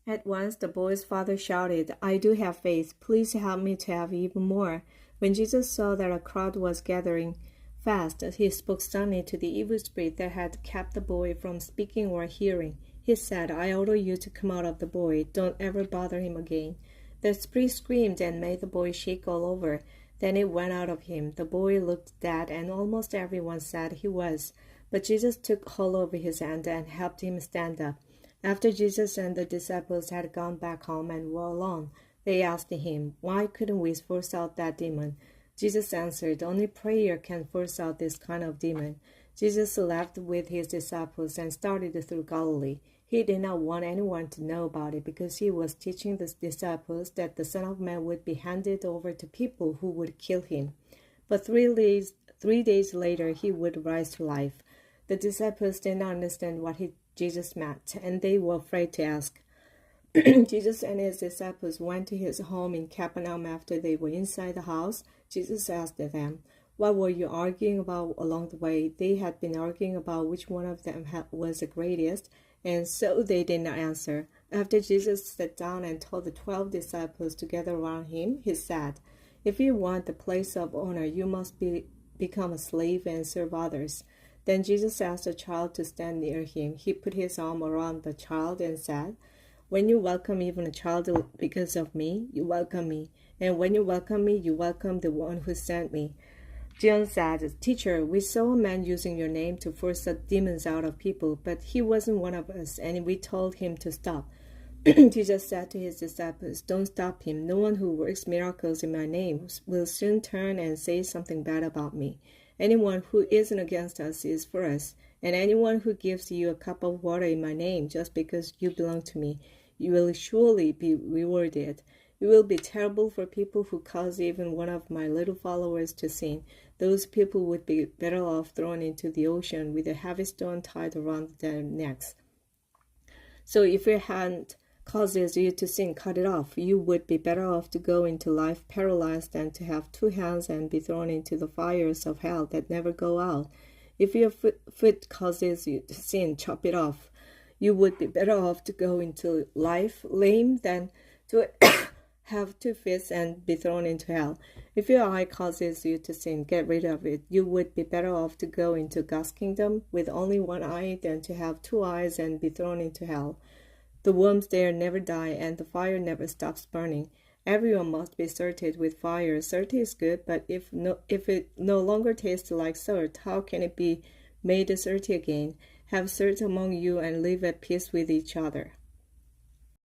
At once the boy's father shouted, "I do have faith. Please help me to have even more." When Jesus saw that a crowd was gathering fast, he spoke sternly to the evil spirit that had kept the boy from speaking or hearing. He said, "I order you to come out of the boy. Don't ever bother him again." The spirit screamed and made the boy shake all over. Then it went out of him. The boy looked dead, and almost everyone said he was. But Jesus took hold of his hand and helped him stand up. After Jesus and the disciples had gone back home and were alone, they asked him, "Why couldn't we force out that demon?" Jesus answered, "Only prayer can force out this kind of demon." Jesus left with his disciples and started through Galilee. He did not want anyone to know about it because he was teaching the disciples that the Son of Man would be handed over to people who would kill him. But 3 days later, he would rise to life. The disciples did not understand what Jesus meant, and they were afraid to ask. Jesus and his disciples went to his home in Capernaum. After they were inside the house, Jesus asked them, "What were you arguing about along the way?" They had been arguing about which one of them was the greatest, and so they did not answer. After Jesus sat down and told the 12 disciples to gather around him, he said, "If you want the place of honor, you must become a slave and serve others." Then Jesus asked the child to stand near him. He put his arm around the child and said, "When you welcome even a child because of me, you welcome me. And when you welcome me, you welcome the one who sent me." John said, "Teacher, we saw a man using your name to force the demons out of people, but he wasn't one of us, and we told him to stop." Jesus said to his disciples, "Don't stop him. No one who works miracles in my name will soon turn and say something bad about me. Anyone who isn't against us is for us, and anyone who gives you a cup of water in my name just because you belong to me, you will surely be rewarded. It will be terrible for people who cause even one of my little followers to sin. Those people would be better off thrown into the ocean with a heavy stone tied around their necks. So if your hand causes you to sin, cut it off. You would be better off to go into life paralyzed than to have 2 hands and be thrown into the fires of hell that never go out. If your foot causes you to sin, chop it off. You would be better off to go into life lame than to have 2 fists and be thrown into hell. If your eye causes you to sin, get rid of it. You would be better off to go into God's kingdom with only 1 eye than to have 2 eyes and be thrown into hell. The worms there never die, and the fire never stops burning. Everyone must be salted with fire. Salt is good, but if it no longer tastes like salt, how can it be made salty again? Have salt among you and live at peace with each other.